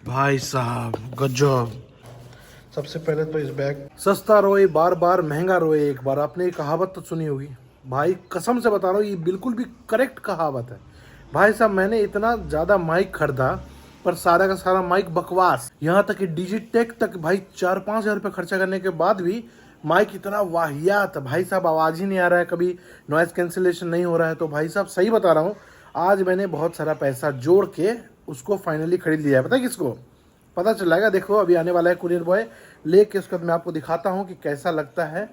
भाई साहब गजब। सबसे पहले तो इस बैग सस्ता रोए बार बार महंगा रोए एक बार। आपने ये कहावत तो सुनी होगी भाई, कसम से बता रहा हूँ ये बिल्कुल भी करेक्ट कहावत है। भाई साहब मैंने इतना ज़्यादा माइक खरीदा पर सारा का सारा माइक बकवास। यहाँ तक कि डिजिटेक तक भाई 4-5 हज़ार रुपये खर्चा करने के बाद भी माइक इतना वाहियात भाई साहब, आवाज़ ही नहीं आ रहा है, कभी नॉइज़ कैंसिलेशन नहीं हो रहा है। तो भाई साहब सही बता रहा हूँ, आज मैंने बहुत सारा पैसा जोड़ के उसको फाइनली खरीद लिया है। पता है किसको? पता चलेगा, देखो अभी आने वाला है कुरियर बॉय लेके, उसके बाद मैं आपको दिखाता हूँ कि कैसा लगता है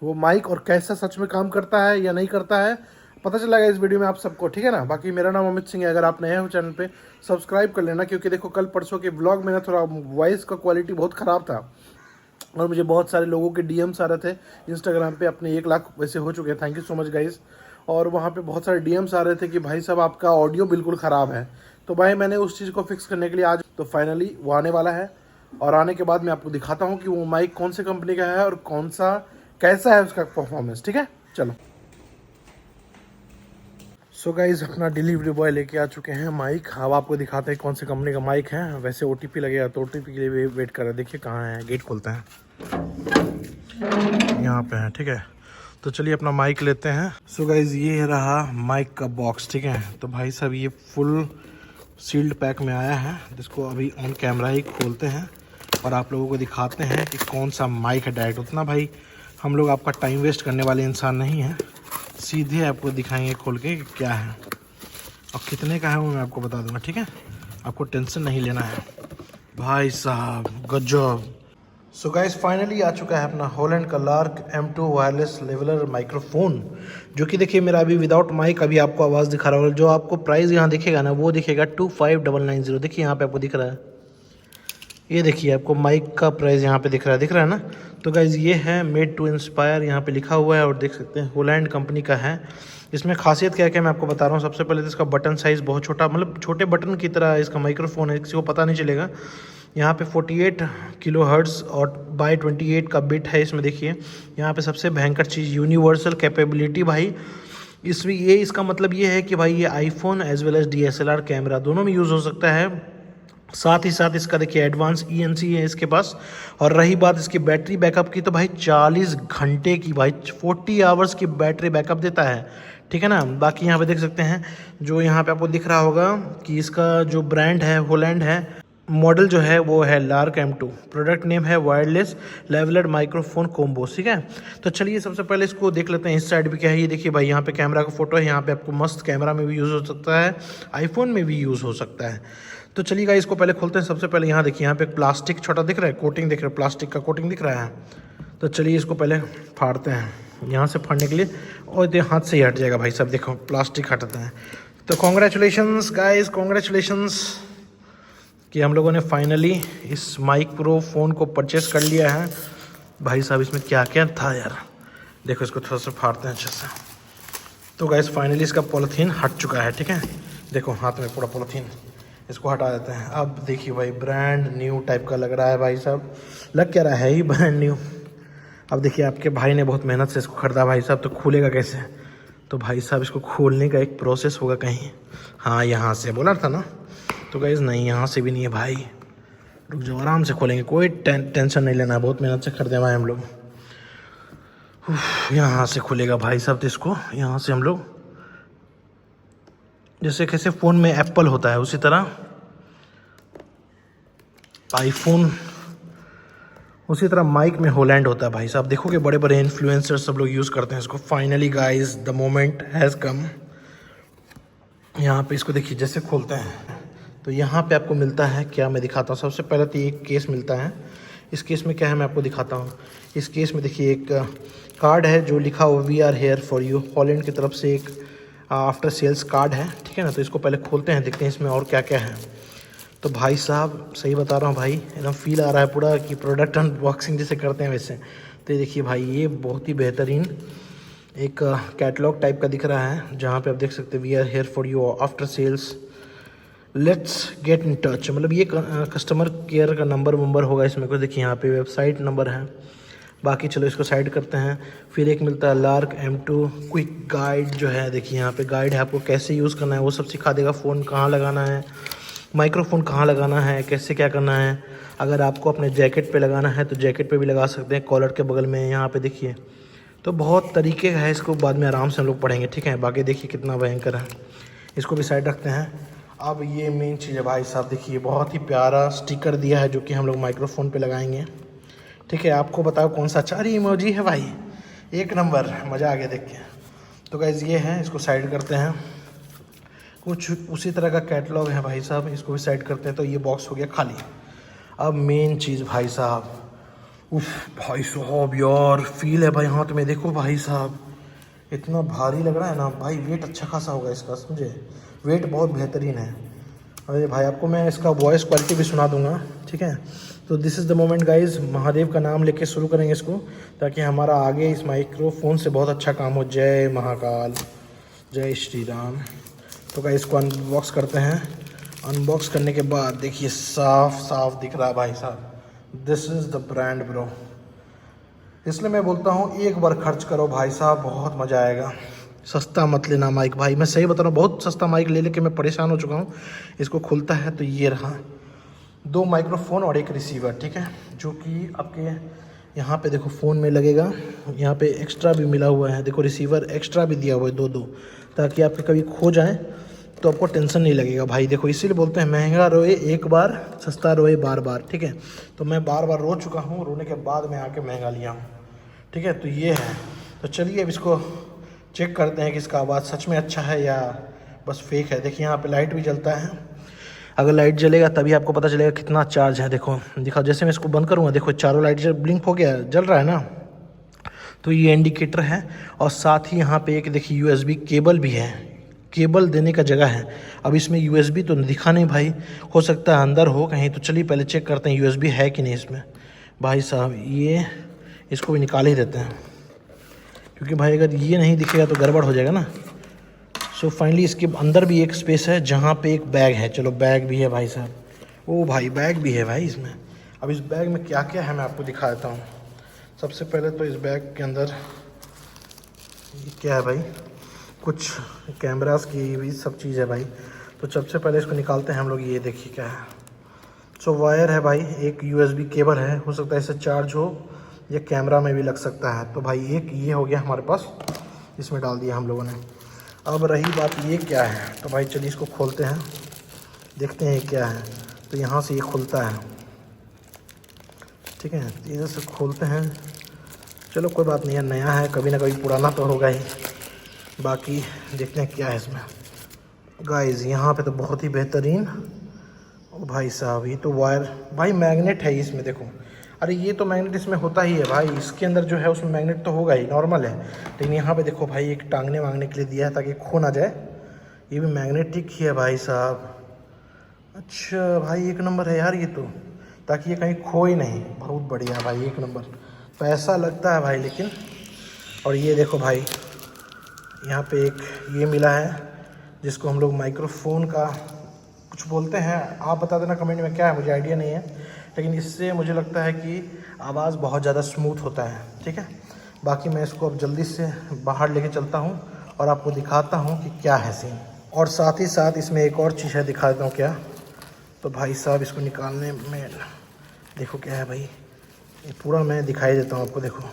वो माइक और कैसा सच में काम करता है या नहीं करता है। पता चलेगा इस वीडियो में आप सबको, ठीक है ना। बाकी मेरा नाम अमित सिंह है, अगर आप नए हो चैनल पे सब्सक्राइब कर लेना, क्योंकि देखो कल परसों के ब्लॉग में ना थोड़ा वॉइस का क्वालिटी बहुत ख़राब था और मुझे बहुत सारे लोगों के डीएम्स आ रहे थे इंस्टाग्राम पे। अपने 1 लाख वैसे हो चुके हैं, thank you so much guys. और वहाँ पे बहुत सारे डीएम्स आ रहे थे कि भाई साहब आपका ऑडियो बिल्कुल ख़राब है। तो भाई मैंने उस चीज़ को फिक्स करने के लिए आज तो फाइनली वो आने वाला है, और आने के बाद मैं आपको दिखाता हूँ कि वो माइक कौन से कंपनी का है और कौन सा कैसा है उसका परफॉर्मेंस, ठीक है। चलो सो गाइज अपना डिलीवरी बॉय लेके आ चुके हैं माइक। अब आपको दिखाते हैं कौन सी कंपनी का माइक है। वैसे ओटीपी लगेगा तो ओटीपी के लिए वेट कर रहे हैं। देखिए कहाँ है, गेट खोलते हैं, यहाँ पे है, ठीक है। तो चलिए अपना माइक लेते हैं। सो गाइज ये रहा माइक का बॉक्स, ठीक है। तो भाई साहब ये फुल सील्ड पैक में आया है, जिसको अभी ऑन कैमरा ही खोलते हैं और आप लोगों को दिखाते हैं कि कौन सा माइक है डायरेक्ट। उतना भाई हम लोग आपका टाइम वेस्ट करने वाले इंसान नहीं हैं, सीधे आपको दिखाएंगे खोल के कि क्या है और कितने का है वो मैं आपको बता दूंगा, ठीक है। आपको टेंशन नहीं लेना है। भाई साहब गजब। सो गाइस फाइनली आ चुका है अपना हॉलैंड का lark M2 wireless leveller microphone, जो कि देखिए मेरा अभी विदाउट माइक अभी आपको आवाज़ दिखा रहा होगा। जो आपको प्राइस यहाँ दिखेगा ना वो दिखेगा 25,990। देखिए यहाँ पे आपको दिख रहा है, ये देखिए आपको माइक का प्राइस यहाँ पे दिख रहा है ना। तो गाइज ये है मेड टू इंस्पायर, यहाँ पे लिखा हुआ है और देख सकते हैं हॉलैंड कंपनी का है। इसमें खासियत क्या क्या मैं आपको बता रहा हूँ। सबसे पहले तो इसका बटन साइज़ बहुत छोटा, मतलब छोटे बटन की तरह इसका माइक्रोफोन है, किसी को पता नहीं चलेगा। यहाँ पे 48 किलोहर्ट्ज़ और बाय 28 का बिट है इसमें। देखिए यहाँ पे सबसे भयंकर चीज़ यूनिवर्सल कैपेबिलिटी भाई। इसमें ये इसका मतलब ये है कि भाई ये iPhone as well as DSLR camera दोनों में यूज़ हो सकता है। साथ ही साथ इसका देखिए एडवांस ENC है इसके पास। और रही बात इसकी बैटरी बैकअप की, तो भाई 40 घंटे की, भाई 40 आवर्स की बैटरी बैकअप देता है, ठीक है ना। बाकी यहाँ पे देख सकते हैं, जो यहाँ पे आपको दिख रहा होगा कि इसका जो ब्रांड है हॉलैंड है, मॉडल जो है वो है लार्क M2, प्रोडक्ट नेम है वायरलेस लेवलर माइक्रोफोन कॉम्बो, ठीक है। तो चलिए सबसे पहले इसको देख लेते हैं इस साइड भी क्या है। ये देखिए भाई यहाँ पे कैमरा का फोटो है, यहाँ पे आपको मस्त कैमरा में भी यूज़ हो सकता है, आईफोन में भी यूज़ हो सकता है। तो चलिएगा इसको पहले खोलते हैं। सबसे पहले यहाँ देखिए, यहाँ पे प्लास्टिक छोटा दिख रहा है, कोटिंग दिख रहा है, प्लास्टिक का कोटिंग दिख रहा है। तो चलिए इसको पहले फाड़ते हैं, यहाँ से फाड़ने के लिए, और ये हाथ से ही हट जाएगा भाई साहब, देखो प्लास्टिक हटता है। तो कॉन्ग्रेचुलेशंस गाइस, कॉन्ग्रेचुलेशंस कि हम लोगों ने फाइनली इस माइक्रो फ़ोन को परचेस कर लिया है। भाई साहब इसमें क्या क्या था यार, देखो इसको थोड़ा सा फाड़ते हैं अच्छे से। तो गाइस फाइनली इसका पॉलीथीन हट चुका है, ठीक है। देखो हाथ में पूरा पॉलीथीन, इसको हटा देते हैं। अब देखिए भाई ब्रांड न्यू टाइप का लग रहा है भाई साहब, लग क्या रहा है ही ब्रांड न्यू। अब देखिए आपके भाई ने बहुत मेहनत से इसको खरीदा भाई साहब, तो खुलेगा कैसे? तो भाई साहब इसको खोलने का एक प्रोसेस होगा कहीं, हाँ यहाँ से बोला था ना। तो गाइस नहीं, यहाँ से भी नहीं है भाई, रुक जाओ आराम से खोलेंगे, कोई टेंशन नहीं लेना है, बहुत मेहनत से खरीदे भाई हम लोग। यहाँ से खुलेगा भाई साहब। तो इसको यहाँ से हम लोग, जैसे कैसे फ़ोन में एप्पल होता है उसी तरह आईफोन, उसी तरह माइक में हॉलैंड होता है भाई साहब। देखोगे बड़े बड़े इन्फ्लुएंसर सब लोग यूज़ करते हैं इसको। Finally guys the moment has come. यहाँ पे इसको देखिए जैसे खोलते हैं तो यहाँ पे आपको मिलता है क्या, मैं दिखाता हूँ। सबसे पहले तो एक केस मिलता है, इस केस में क्या है मैं आपको दिखाता हूँ। इस केस में देखिए एक कार्ड है जो लिखा हुआ we are here for you, Holland की तरफ से एक आफ्टर सेल्स कार्ड है, ठीक है ना। तो इसको पहले खोलते हैं, देखते हैं इसमें और क्या क्या है। तो भाई साहब सही बता रहा हूँ भाई, एकदम फील आ रहा है पूरा कि प्रोडक्ट अनबॉक्सिंग जैसे करते हैं वैसे। तो ये देखिए भाई ये बहुत ही बेहतरीन एक कैटलॉग टाइप का दिख रहा है, जहाँ पे आप देख सकते हैं we are here for you after sales, let's get in touch. मतलब ये कस्टमर केयर का नंबर होगा इसमें कुछ। देखिए यहाँ पे वेबसाइट नंबर है। बाकी चलो इसको साइड करते हैं। फिर एक मिलता है लार्क M2 क्विक गाइड जो है, देखिए यहाँ पे गाइड है, आपको कैसे यूज़ करना है वो सब सिखा देगा, फ़ोन कहाँ लगाना है, माइक्रोफोन कहाँ लगाना है, कैसे क्या करना है। अगर आपको अपने जैकेट पे लगाना है तो जैकेट पे भी लगा सकते हैं, कॉलर के बगल में यहाँ पे देखिए। तो बहुत तरीके का है, इसको बाद में आराम से हम लोग पढ़ेंगे, ठीक है। बाकी देखिए कितना भयंकर है। इसको भी साइड रखते हैं। अब ये मेन चीज़ है भाई साहब, देखिए बहुत ही प्यारा स्टिकर दिया है जो कि हम लोग माइक्रोफोन पे लगाएंगे, ठीक है। आपको बताओ कौन सा अच्छा, अरे इमोजी है भाई, एक नंबर, मज़ा आ गया देख के। तो गाइज़ ये है, इसको साइड करते हैं। कुछ उसी तरह का कैटलॉग है भाई साहब, इसको भी साइड करते हैं। तो ये बॉक्स हो गया खाली। अब मेन चीज़ भाई साहब, उफ भाई साहब यार, फील है भाई हाथ में, देखो भाई साहब इतना भारी लग रहा है ना भाई। वेट अच्छा खासा होगा इसका, समझे, वेट बहुत बेहतरीन है। अरे भाई आपको मैं इसका वॉइस क्वालिटी भी सुना दूंगा, ठीक है। तो this is the moment guys, Mahadev का नाम लेके शुरू करेंगे इसको, ताकि हमारा आगे इस माइक्रोफोन से बहुत अच्छा काम हो। जय महाकाल, जय श्री राम। तो गाइज इसको अनबॉक्स करते हैं। अनबॉक्स करने के बाद देखिए साफ साफ दिख रहा है भाई साहब, this is the brand bro. इसलिए मैं बोलता हूँ एक बार खर्च करो भाई साहब, बहुत मज़ा आएगा। सस्ता मत लेना माइक भाई, मैं सही बता रहा हूँ, बहुत सस्ता माइक ले लेके मैं परेशान हो चुका हूँ। इसको खुलता है तो ये रहा, 2 माइक्रोफोन और 1 रिसीवर, ठीक है, जो कि आपके यहाँ पे देखो फ़ोन में लगेगा। यहाँ पे एक्स्ट्रा भी मिला हुआ है, देखो रिसीवर एक्स्ट्रा भी दिया हुआ है 2-2, ताकि आपके कभी खो जाए तो आपको टेंशन नहीं लगेगा भाई। देखो इसीलिए बोलते हैं महंगा रोए एक बार, सस्ता रोए बार बार, ठीक है। तो मैं बार बार रो चुका हूँ, रोने के बाद मैं आके महंगा लिया हूँ, ठीक है। तो ये है, तो चलिए अब इसको चेक करते हैं कि इसका आवाज़ सच में अच्छा है या बस फेक है। देखिए यहाँ पे लाइट भी जलता है, अगर लाइट जलेगा तभी आपको पता चलेगा कितना चार्ज है। देखो दिखा, जैसे मैं इसको बंद करूँगा देखो चारों लाइट जब ब्लिंक हो गया, जल रहा है ना, तो ये इंडिकेटर है। और साथ ही यहाँ पे एक देखिए यूएसबी केबल भी है, केबल देने का जगह है। अब इसमें यूएसबी तो दिखा नहीं भाई, हो सकता है अंदर हो कहीं, तो चलिए पहले चेक करते हैं यूएसबी है कि नहीं इसमें। भाई साहब ये इसको भी निकाल ही देते हैं, क्योंकि भाई अगर ये नहीं दिखेगा तो गड़बड़ हो जाएगा ना। सो फाइनली इसके अंदर भी एक स्पेस है जहाँ पे एक बैग है, चलो बैग भी है भाई साहब, ओ भाई बैग भी है भाई इसमें। अब इस बैग में क्या क्या है मैं आपको दिखा देता हूँ। सबसे पहले तो इस बैग के अंदर ये क्या है भाई, कुछ कैमरास की भी सब चीज़ है भाई। तो सबसे पहले इसको निकालते हैं हम लोग, ये देखिए क्या है। सो वायर है भाई, एक यूएसबी केबल है, हो सकता है इससे चार्ज हो या कैमरा में भी लग सकता है। तो भाई एक ये हो गया हमारे पास, इसमें डाल दिया हम लोगों ने। अब रही बात ये क्या है, तो भाई चलिए इसको खोलते हैं, देखते हैं क्या है। तो यहाँ से ये खुलता है, ठीक है, इधर से खोलते हैं। चलो कोई बात नहीं है, नया है, कभी ना कभी पुराना तो होगा ही। बाकी देखते हैं क्या है इसमें। गाइस यहाँ पे तो बहुत ही बेहतरीन, ओ भाई साहब ये तो वायर भाई, मैग्नेट है इसमें देखो। अरे ये तो मैग्नेट इसमें होता ही है भाई, इसके अंदर जो है उसमें मैग्नेट तो होगा ही, नॉर्मल है। लेकिन यहाँ पे देखो भाई एक टांगने वांगने के लिए दिया है ताकि खो ना जाए। ये भी मैग्नेटिक ही है भाई साहब। अच्छा भाई एक नंबर है यार ये तो, ताकि ये कहीं खो ही नहीं। बहुत बढ़िया भाई, एक नंबर। पैसा लगता है भाई लेकिन। और ये देखो भाई यहाँ पे एक ये मिला है जिसको हम लोग माइक्रोफोन का कुछ बोलते हैं, आप बता देना कमेंट में क्या है, मुझे आइडिया नहीं है। लेकिन इससे मुझे लगता है कि आवाज़ बहुत ज़्यादा स्मूथ होता है, ठीक है। बाकी मैं इसको अब जल्दी से बाहर लेके चलता हूँ और आपको दिखाता हूँ कि क्या है सीन। और साथ ही साथ इसमें एक और चीज़ है, दिखा देता हूँ क्या। तो भाई साहब इसको निकालने में देखो क्या है भाई, ये पूरा मैं दिखाई देता हूँ आपको, देखो।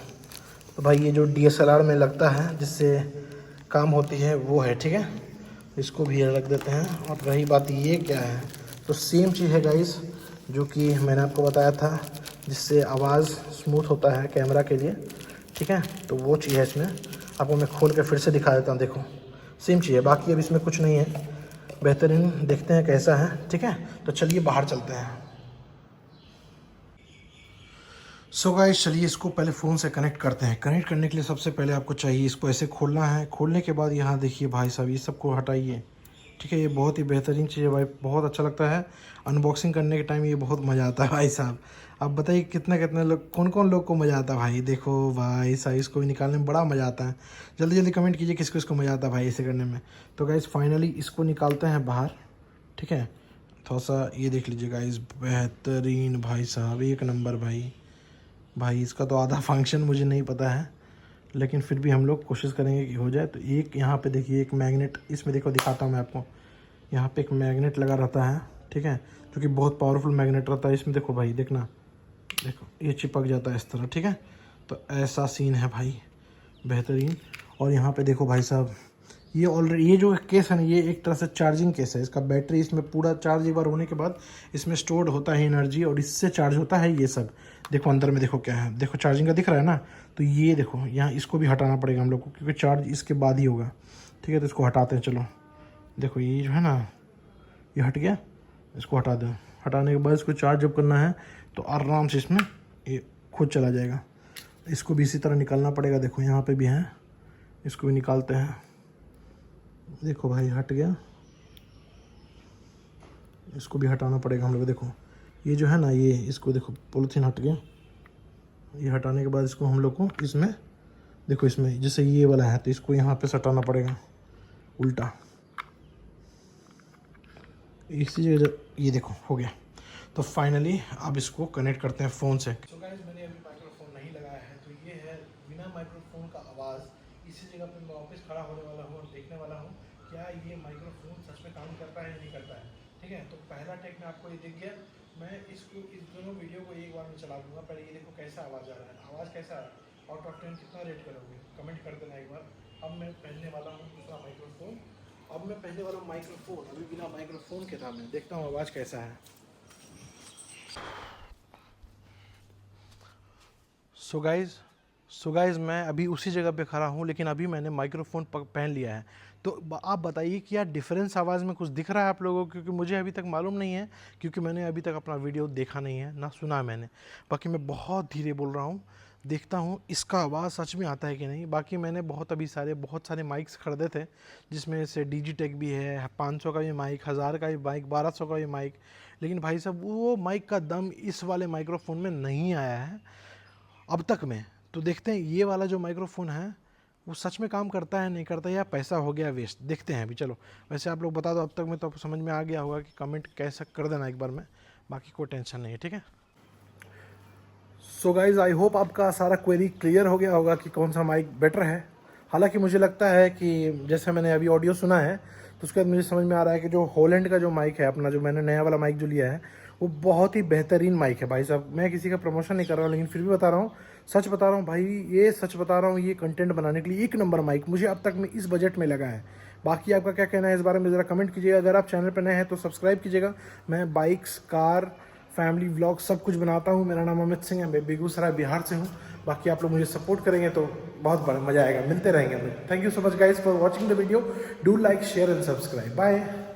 तो भाई ये जो DSLR में लगता है जिससे काम होती है वो है, ठीक है। इसको भी रख देते हैं। और रही बात ये क्या है, तो सेम चीज़ है गाइस जो कि मैंने आपको बताया था, जिससे आवाज़ स्मूथ होता है कैमरा के लिए, ठीक है। तो वो चीज़ है इसमें, आपको मैं खोल के फिर से दिखा देता हूँ, देखो सेम चीज़ है। बाकी अब इसमें कुछ नहीं है, बेहतरीन, देखते हैं कैसा है, ठीक है। तो चलिए बाहर चलते हैं। सो गाइस चलिए इसको पहले फ़ोन से कनेक्ट करते हैं। कनेक्ट करने के लिए सबसे पहले आपको चाहिए इसको ऐसे खोलना है। खोलने के बाद यहाँ देखिए भाई साहब ये सबको हटाइए, ठीक है। ये बहुत ही बेहतरीन चीज़ है भाई, बहुत अच्छा लगता है। अनबॉक्सिंग करने के टाइम ये बहुत मज़ा आता है भाई साहब। अब बताइए कितने लोग, कौन कौन लोग को मज़ा आता है भाई। देखो भाई साहब इसको भी निकालने में बड़ा मज़ा आता है। जल्दी जल्दी कमेंट कीजिए किसको इसको मज़ा आता है भाई ऐसे करने में। तो गाइस फाइनली इसको निकालते हैं बाहर, ठीक है। थोड़ा सा ये देख लीजिए गाइस, बेहतरीन भाई साहब, एक नंबर भाई। इसका तो आधा फंक्शन मुझे नहीं पता है, लेकिन फिर भी हम लोग कोशिश करेंगे कि हो जाए। तो एक यहाँ पे देखिए एक मैग्नेट, इसमें देखो दिखाता हूँ मैं आपको, यहाँ पे एक मैग्नेट लगा रहता है, ठीक है, जो कि बहुत पावरफुल मैग्नेट रहता है इसमें। देखो भाई, देखना, देखो ये चिपक जाता है इस तरह, ठीक है। तो ऐसा सीन है भाई, बेहतरीन। और यहाँ पे देखो भाई साहब, ये ऑलरेडी ये जो केस है ना, ये एक तरह से चार्जिंग केस है। इसका बैटरी इसमें पूरा चार्ज एक बार होने के बाद इसमें स्टोर्ड होता है एनर्जी, और इससे चार्ज होता है ये सब। देखो अंदर में देखो क्या है, देखो चार्जिंग का दिख रहा है ना। तो ये देखो यहाँ इसको भी हटाना पड़ेगा हम लोग को, क्योंकि चार्ज इसके बाद ही होगा, ठीक है। तो इसको हटाते हैं, चलो। देखो ये जो है ना, ये हट गया, इसको हटा दो। हटाने के बाद इसको चार्ज जब करना है तो आराम से इसमें ये खुद चला जाएगा। इसको भी इसी तरह निकालना पड़ेगा। देखो यहाँ पे भी है, इसको भी निकालते हैं। देखो भाई हट गया, इसको भी हटाना पड़ेगा हम लोग। देखो ये जो है ना, ये इसको देखो, पॉलीथीन हट गया। ये हटाने के बाद इसको हम लोग को इसमें, देखो इसमें जैसे ये वाला है तो इसको यहाँ पे सटाना पड़ेगा उल्टा, इसी जगह। ये देखो हो गया। तो फाइनली अब इसको कनेक्ट करते हैं फ़ोन से। तो गाइस, मैंने अभी माइक्रोफोन नहीं लगाया है, तो ये है बिना माइक्रोफोन का आवाज़। इसी जगह पे मैं वापस खड़ा होने वाला हूँ और देखने वाला हूँ क्या ये माइक्रोफोन सच में काम करता है या नहीं करता है, ठीक है। तो पहला टेक में आपको ये दिख गया। मैं इस दोनों वीडियो को एक बार में चला दूँगा। पहले ये देखो कैसा आवाज़ आ रहा है, आवाज़ कैसा है, आउट ऑफ 10 कितना रेट करोगे, कमेंट कर देना एक बार। अब मैं पहनने वाला हूँ दूसरा माइक्रोफोन। अब मैं पहनने वाला हूँ माइक्रोफोन, अभी बिना माइक्रोफोन के था। मैं देखता हूँ आवाज़ कैसा है। सो गाइज़ मैं अभी उसी जगह पे खड़ा हूँ, लेकिन अभी मैंने माइक्रोफोन पहन लिया है। तो आप बताइए कि यार डिफरेंस आवाज़ में कुछ दिख रहा है आप लोगों को, क्योंकि मुझे अभी तक मालूम नहीं है, क्योंकि मैंने अभी तक अपना वीडियो देखा नहीं है ना सुना है मैंने। बाकी मैं बहुत धीरे बोल रहा हूँ, देखता हूँ इसका आवाज़ सच में आता है कि नहीं। बाकी मैंने बहुत सारे माइक्स खरीदे थे, जिसमें से डिजिटेक भी है, 500 का भी माइक, 1000 का भी माइक, 1200 का भी माइक। लेकिन भाई साहब वो माइक का दम इस वाले माइक्रोफोन में नहीं आया है अब तक में। तो देखते हैं ये वाला जो माइक्रोफोन है वो सच में काम करता है नहीं करता, या पैसा हो गया वेस्ट। देखते हैं अभी, चलो। वैसे आप लोग बता दो, अब तक में तो आपको समझ में आ गया होगा कि कमेंट कैसा कर देना एक बार में। बाकी कोई टेंशन नहीं है, ठीक है। सो गाइज़, आई होप आपका सारा क्वेरी क्लियर हो गया होगा कि कौन सा माइक बेटर है। हालांकि मुझे लगता है कि जैसे मैंने अभी ऑडियो सुना है, तो उसके बाद मुझे समझ में आ रहा है कि जो हॉलैंड का जो माइक है अपना, जो मैंने नया वाला माइक जो लिया है, वो बहुत ही बेहतरीन माइक है भाई साहब। मैं किसी का प्रमोशन नहीं कर रहा हूँ, लेकिन फिर भी बता रहा हूँ, सच बता रहा हूँ भाई, ये सच बता रहा हूँ, ये कंटेंट बनाने के लिए एक नंबर माइक मुझे अब तक में इस बजट में लगा है। बाकी आपका क्या कहना है इस बारे में ज़रा कमेंट कीजिएगा। अगर आप चैनल पर नए हैं तो सब्सक्राइब कीजिएगा। मैं बाइक्स, कार, फैमिली व्लॉग सब कुछ बनाता हूँ। मेरा नाम अमित सिंह है, मैं बेगूसराय बिहार से हूँ। बाकी आप लोग मुझे सपोर्ट करेंगे तो बहुत बड़ा मज़ा आएगा, मिलते रहेंगे हम लोग। Thank you so much guys for watching the video. Do like, share and subscribe. Bye.